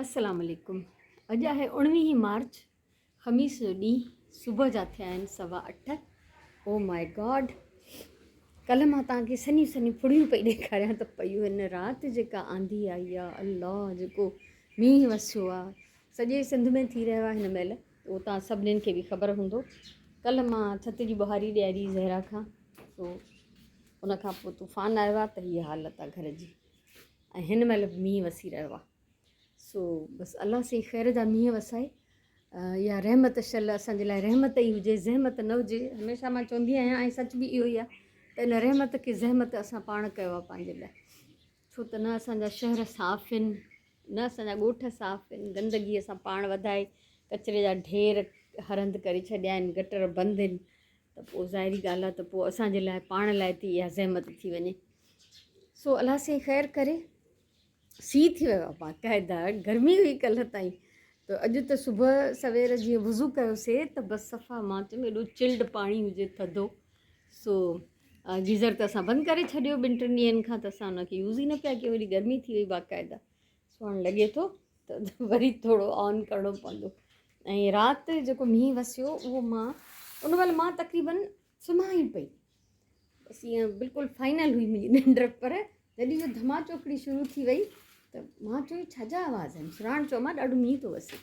अस्सलाम वालेकुम। अॼु आहे 19 मार्च, ख़मीस जो ॾींहुं। सुबुह जा थिया आहिनि 8:15। ओ माय गॉड, कल्ह मां तव्हांखे सनी सनी फुड़ियूं पई ॾेखारियां त पयूं हिन राति जेका आंधी आई आहे, अल्लाह, जेको मींहुं वसियो आहे सॼे सिंध में थी रहियो आहे हिन महिल। उहो तव्हां सभिनीनि खे बि ख़बर हूंदो। कल्ह मां छित जी ॿुहारी ॾियारी ज़हरा खां, सो उनखां पोइ तूफ़ान आयो आहे त हीअ हालत आहे घर जी, ऐं हिन महिल बि मींहुं वसी रहियो आहे। सो बसि अलाह से ख़ैर जा मींहं वसाए, या रहमत शल असांजे लाइ रहमत ई हुजे, ज़हमत न हुजे। हमेशह मां चवंदी आहियां, ऐं सच बि इहो ई आहे त इन रहमत खे ज़हमत असां पाण कयो आहे पंहिंजे लाइ। छो त न असांजा शहर साफ़ु आहिनि, न असांजा ॻोठ साफ़ु आहिनि, गंदगी असां पाण वधाए कचिरे जा ढेर हरंद करे छॾिया आहिनि, गटर बंदि आहिनि, त पोइ ज़ाहिरी ॻाल्हि आहे त पोइ असांजे लाइ पाण लाइ थी इहा ज़हमत थी वञे। सो अलाह से ख़ैर करे। सीउ थी वियो आहे बाक़ाइदा, गर्मी हुई कल्ह ताईं, त अॼु त सुबुह सवेर जीअं वुज़ू कयोसीं त बसि सफ़ा मां चयमि एॾो चिल्ड पाणी हुजे, थधो। सो गीज़र त असां बंदि करे छॾियो 2-3 ॾींहंनि खां, त असां हुनखे यूज़ ई न पिया कयूं, वरी गर्मी थी वई बाक़ाइदा। सो हाणे लॻे थो त वरी थोरो ऑन करिणो पवंदो। ऐं राति जेको मींहुं वसियो उहो उन महिल मां तक़रीबन सुम्हां ई पई, बसि ईअं बिल्कुलु फाइनल हुई मुंहिंजी निंड। पर जॾहिं इहो धमाचोकड़ी शुरू थी वई त मां चयो छाजा आवाज़ आहिनि, सुराण चयो मां ॾाढो मींहुं थो वसे।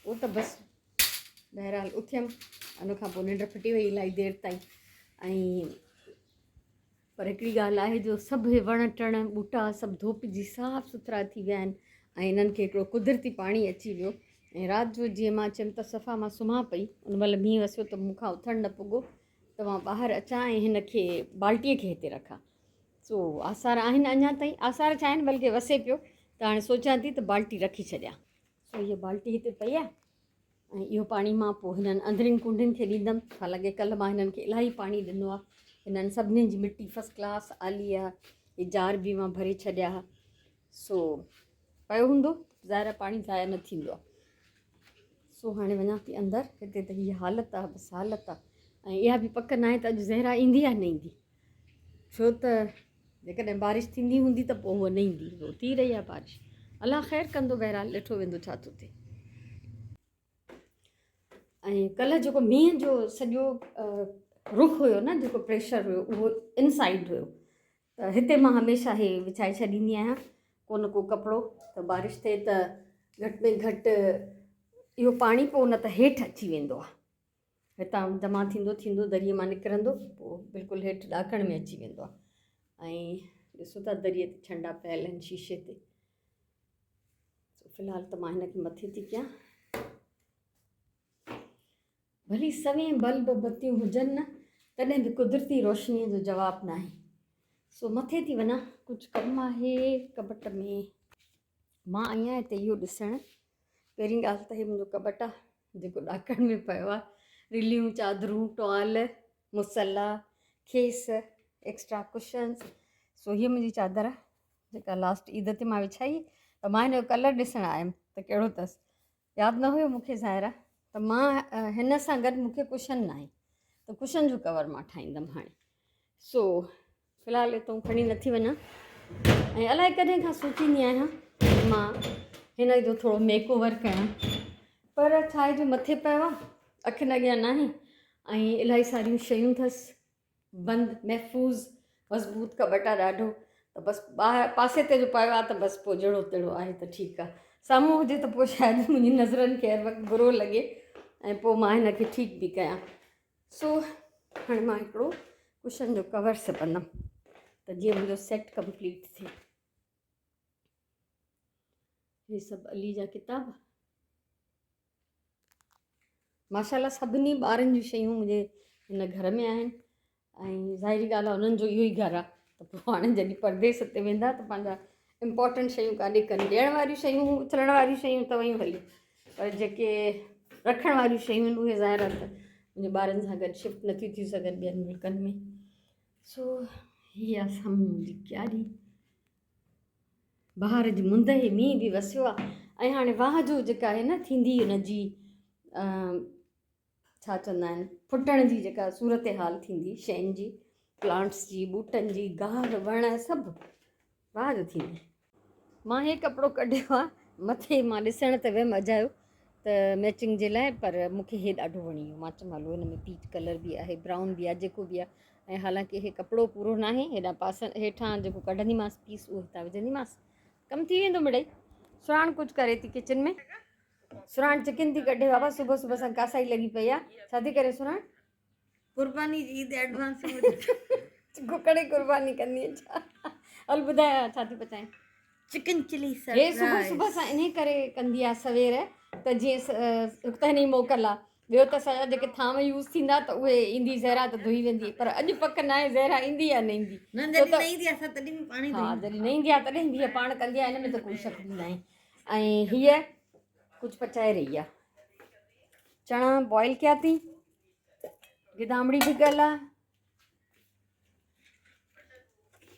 पोइ त बसि बहरहाल उथियमि, उनखां पोइ निंड फिटी वई इलाही देरि ताईं। ऐं पर हिकिड़ी ॻाल्हि आहे, जो सभु वण टिण ॿूटा सभु धोपिजी साफ़ु सुथरा थी विया आहिनि, ऐं इन्हनि खे हिकिड़ो कुदरती पाणी अची वियो। ऐं राति जो जीअं मां चयमि त सफ़ा मां सुम्हां पई, उन महिल मींहुं वसियो त मूंखां उथणु न पुॻो, त मां ॿाहिरि अचां ऐं हिन खे बाल्टीअ खे हिते रखां। सो आसार आहिनि अञा ताईं, आसार छा आहिनि बल्कि वसे पियो, त हाणे सोचां थी त बाल्टी रखी छॾियां। सो हीअ बाल्टी हिते पई आहे, ऐं इहो पाणी मां पोइ हिननि अंदरियुनि कुंडियुनि खे ॾींदमि। हालांकि कल्ह मां हिननि खे इलाही पाणी ॾिनो आहे, हिननि सभिनीनि जी मिटी फस्ट क्लास आली आहे, इहे जार बि मां भरे छॾिया हुआ। सो पियो हूंदो, ज़ाहिर पाणी ज़ाया न थींदो आहे। सो हाणे वञा थी अंदरि, हिते त हीअ हालत आहे, बसि हालत आहे। ऐं इहा बि पक न आहे त अॼु ज़हरा ईंदी या न ईंदी, छो त जेकॾहिं बारिश थींदी हूंदी त पोइ उहा न ईंदी। उहो थी रही आहे बारिश, अलाह ख़ैरु कंदो, बहरहाल ॾिठो वेंदो छा थो थिए। ऐं कल्ह जेको मींहं जो सॼो रुख हुयो न, जेको प्रेशर हुयो, उहो इनसाइड हुयो। त हिते मां हमेशह इहे विछाए छॾींदी आहियां को न को कपिड़ो, त बारिश थिए त घटि में घटि इहो पाणी पोइ न त हेठि अची वेंदो आहे, हितां जमा थींदो थींदो दरीअ मां निकिरंदो, पोइ बिल्कुलु हेठि ॾाकण में अची वेंदो आहे। ऐं ॾिसो था दरीअ ते छंडा पियल आहिनि शीशे ते। फ़िलहालु त मां हिनखे मथे थी कयां, भली सवें बल्ब बतियूं हुजनि न, तॾहिं बि कुदरती रोशनीअ जो जवाबु न आहे। सो मथे थी वञा, कुझु कमु आहे कबट में। मां आई आहियां हिते इहो ॾिसणु, पहिरीं ॻाल्हि त इहे मुंहिंजो कबट आहे जेको ॾाकण में पियो आहे। रिलियूं, चादरूं, टॉल, मुसला, खेस, एक्स्ट्रा कुशन्स। सो हीअ मुंहिंजी चादर आहे जेका लास्ट ईद ते मां विछाई, त मां हिन जो कलर ॾिसणु आयमि त कहिड़ो अथसि। यादि न हुयो मूंखे ज़ाहिर, त मां हिन सां गॾु मूंखे कुशन न आहे, त कुशन जो कवर मां ठाहींदमि हाणे। सो फ़िलहालु हितां खणी नथी वञा, ऐं अलाए कॾहिं खां सोचींदी आहियां मां हिन जो थोरो मेक ओवर कयां, पर छा आहे जो मथे पियो आहे, अखियुनि अॻियां न आहे, ऐं इलाही सारियूं शयूं अथसि, बंदि महफ़ूज़ मज़बूत कबट आहे ॾाढो। त बसि ॿाहिरि पासे ते जो पियो आहे त बसि पोइ जहिड़ो तहिड़ो आहे त ठीकु आहे, साम्हूं हुजे त पोइ शायदि मुंहिंजी नज़रनि खे हर वक़्तु बुरो लॻे, ऐं पोइ मां हिनखे ठीकु बि कयां। सो हाणे मां हिकिड़ो कुशन जो कवर सिबंदमि त जीअं मुंहिंजो सेट कंप्लीट थिए। इहे सभु अली जा किताब, माशाल्लाह सभिनी ॿारनि जूं शयूं मुंहिंजे हिन घर में आहिनि, ऐं ज़ाहिरी ॻाल्हि आहे उन्हनि जो इहो ई घरु आहे, त पोइ हाणे जॾहिं परदेस ते वेंदा त पंहिंजा इम्पोर्टेंट शयूं काॾे कनि। ॾियण वारियूं शयूं, उथलण वारियूं शयूं त वयूं हली, पर जेके रखण वारियूं शयूं आहिनि उहे ज़ाहिर आहे त मुंहिंजे ॿारनि सां गॾु शिफ्ट नथियूं थी सघनि ॿियनि मुल्कनि में। सो हीअ आहे साम्हूं जी क्यारी, बहार जी मुंद ई मींहुं बि वसियो आहे। ऐं हाणे वाह जो जेका आहे न थींदी हुनजी छा चवंदा आहिनि, फुटण जी जेका सूरत हाल थींदी शयुनि जी, प्लांट्स जी, ॿूटनि जी, गाह वण सभु वाह जो थींदी। मां हे कपिड़ो कढियो आहे, मथे मां ॾिसण त वियमि अजायो त मैचिंग जे लाइ, पर मूंखे हे ॾाढो वणी वियो। मां चयो हलो हिन में पीच कलर बि आहे, ब्राउन बि आहे, जेको बि आहे। ऐं हालांकि हे कपिड़ो पूरो न आहे, हेॾा पास हेठां जेको कढंदीमांसि पीस उहो हितां विझंदीमांसि, कमु थी वेंदो मिड़ई। सुराण कुझु करे थी किचन में, सुराण चिकन थी कढे बाबा, सुबुह सुबुह सां कासाई लॻी पई आहे। छा थी करे सुराण? कुर्बानी जी ईद एडवांस कुकड़े कुर्बानी कंदी छा? हल ॿुधाए छा थी पचाएं? चिकन चिली हे सुबुह सुबुह सां इन करे कंदी आहे सवेर, त जीअं हिकु त हिन जी मोकल आहे, ॿियो त असांजा जेके थांव यूज़ थींदा त उहे ईंदी ज़हरा त धोई वेंदी, पर अॼु पक न आहे ज़हरा ईंदी या न ईंदी। हा जॾहिं न ईंदी आहे तॾहिं हीअ पाण कंदी आहे, हिन में त कोई शक बि न आहे। ऐं हीअ कुझु पचाए रही आहे, चणा बॉइल कया अथई, गिदामड़ी भिगल आहे,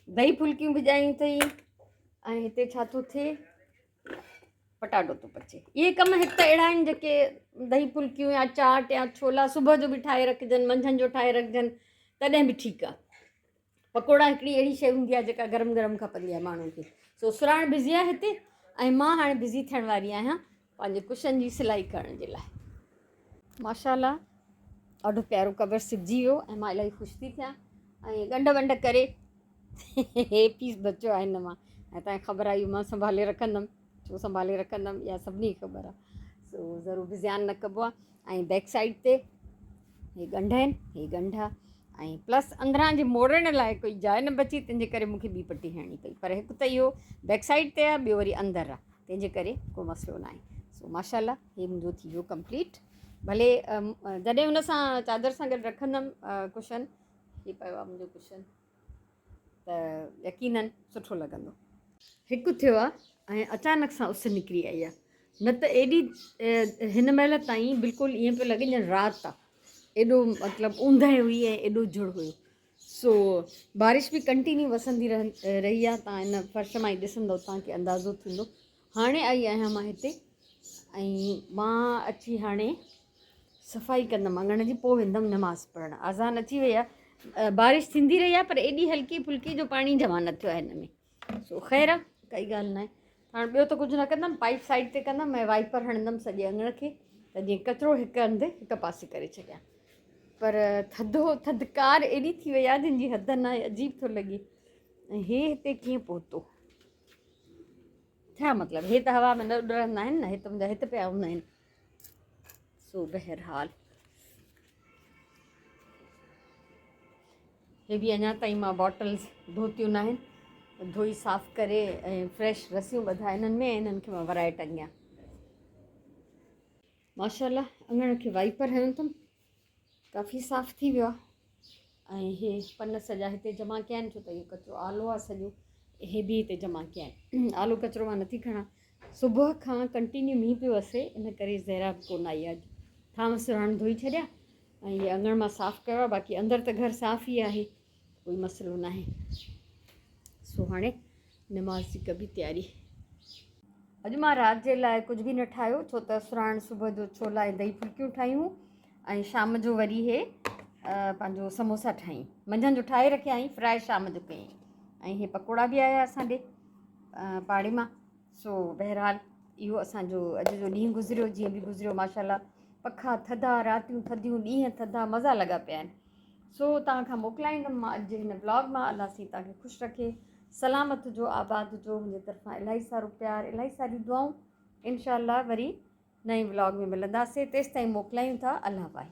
दही फुल्कियूं भिॼायूं अथई, ऐं हिते छा थो थिए, पटाटो थो पचे। इहे कम हिकु त अहिड़ा आहिनि जेके दही फुल्कियूं या चाट या छोला सुबुह जो बि ठाहे रखिजनि, मंझंदि जो ठाहे रखिजनि, तॾहिं बि ठीकु आहे। पकोड़ा हिकिड़ी अहिड़ी शइ हूंदी आहे जेका गरम गरम खपंदी आहे माण्हुनि खे। सो सुराण बिज़ी आहे हिते, ऐं मां हाणे बिज़ी थियण वारी आहियां पंहिंजे कुशन जी सिलाई करण जे लाइ। माशाल्लाह ॾाढो प्यारो कवर सिबजी वियो ऐं मां इलाही ख़ुशि थी थियां। ऐं ॻंढ वंढ करे हे पीस बचियो आहे हिन मां, ऐं तव्हांखे ख़बर आहे इहो मां संभाले रखंदमि, छो संभाले रखंदमि इहा सभिनी खे ख़बर आहे। सो ज़रूरु बि ध्यानु न कबो आहे। ऐं बैक साइड ते हे ॻंढ आहिनि, हे ॻंढ आहे, ऐं प्लस अंदरां जे मोड़ण लाइ कोई जाइ न बची, तंहिंजे करे मूंखे ॿी पटी हणणी पई। पर हिकु त इहो बैक साइड ते आहे, ॿियो वरी अंदरि आहे, तंहिंजे करे को मसइलो न आहे। सो माशाल्लाह हे मुंहिंजो थी वियो कंप्लीट। भले जॾहिं हुन सां चादर सां गॾु रखंदमि कुशन, ही पियो आहे मुंहिंजो कुशन, त यकीनन सुठो लॻंदो। हिकु थियो आहे ऐं अचानक सां उस निकिरी आई आहे, न त एॾी हिन महिल ताईं बिल्कुलु ईअं पियो लॻे ॼण राति आहे, एॾो मतिलबु ऊंदहि हुई ऐं एॾो झुड़ हुयो। सो बारिश बि कंटिन्यू वसंदी रही आहे, तव्हां हिन फर्श मां ई ॾिसंदव, तव्हांखे अंदाज़ो थींदो। हाणे आई आहियां मां हिते, ऐं मां अची हाणे सफ़ाई कंदमि अङण जी, पोइ वेंदमि नमाज़ पढ़णु। आज़ान अची वई आहे, बारिश थींदी रही आहे, पर एॾी हल्की फुल्की जो पाणी जमा न थियो आहे हिन में। सो ख़ैरु आहे, काई ॻाल्हि न आहे। हाणे ॿियो त कुझु न कंदमि, पाइप साइड ते कंदमि ऐं वाइपर हणंदमि सॼे अङण खे, त जीअं कचिरो हिकु हंधि हिकु पासे करे छॾियां। पर थधिकार एॾी थी वई आहे जंहिंजी हद न आहे, अजीब थो लॻे। ऐं हे हिते कीअं पहुतो, छा मतिलबु, हे त हवा में न उॾंदा आहिनि न, हे त मुंहिंजा हिते पिया हूंदा आहिनि। सो बहरहाल हे बि अञा ताईं मां बॉटल्स धोतियूं न आहिनि, धोई साफ़ु करे ऐं फ्रेश रसियूं ॿधा हिननि में, हिननि खे मां वराए टंगियां। माशाल्लाह अङण खे वाइपर हणियो अथमि, काफ़ी साफ़ु थी वियो आहे। ऐं हे पन सॼा हिते जमा कया आहिनि, छो त इहो कचिरो आलो आहे सॼो, हे बि हिते जमा कया आहिनि। आलो कचिरो मां नथी खणां, सुबुह खां कंटिन्यू मींहुं पियो वसे, इन करे ज़हरा बि कोन आई आहे। थांव सुराण धोई छॾिया ऐं इहे अङण मां साफ़ु कयो आहे, बाक़ी अंदरि त घरु साफ़ु ई आहे, कोई मसइलो न आहे। सो हाणे नमाज़ जी कबी तयारी। अॼु मां राति जे लाइ कुझु बि न ठाहियो, छो त सुराण सुबुह जो छोला ऐं दही फुल्कियूं ठाहियूं, ऐं शाम जो वरी हे पंहिंजो समोसा ठाही, मंझंदि जो ठाहे रखिया आहीं, फ्राए शाम जो कयईं, ऐं हे पकोड़ा बि आया असां ॾे पाड़े मां। सो बहरहाल इहो असांजो अॼु जो ॾींहुं गुज़रियो, जीअं बि गुज़रियो माशाल्लाह। पखा थधा, रातियूं थधियूं, ॾींहं थधा, मज़ा लॻा पिया आहिनि। सो तव्हां खां मोकिलाईंदमि मां अॼु हिन ब्लॉग मां। अलाह साईं तव्हांखे ख़ुशि रखे, सलामत जो, आबाद जो, मुंहिंजे तरफ़ां इलाही सारो प्यार, इलाही सारी दुआऊं। इंशाअल्लाह वरी नए ब्लॉग में मिलंदासीं, तेसिताईं मोकिलायूं था। अल्लाह पाही।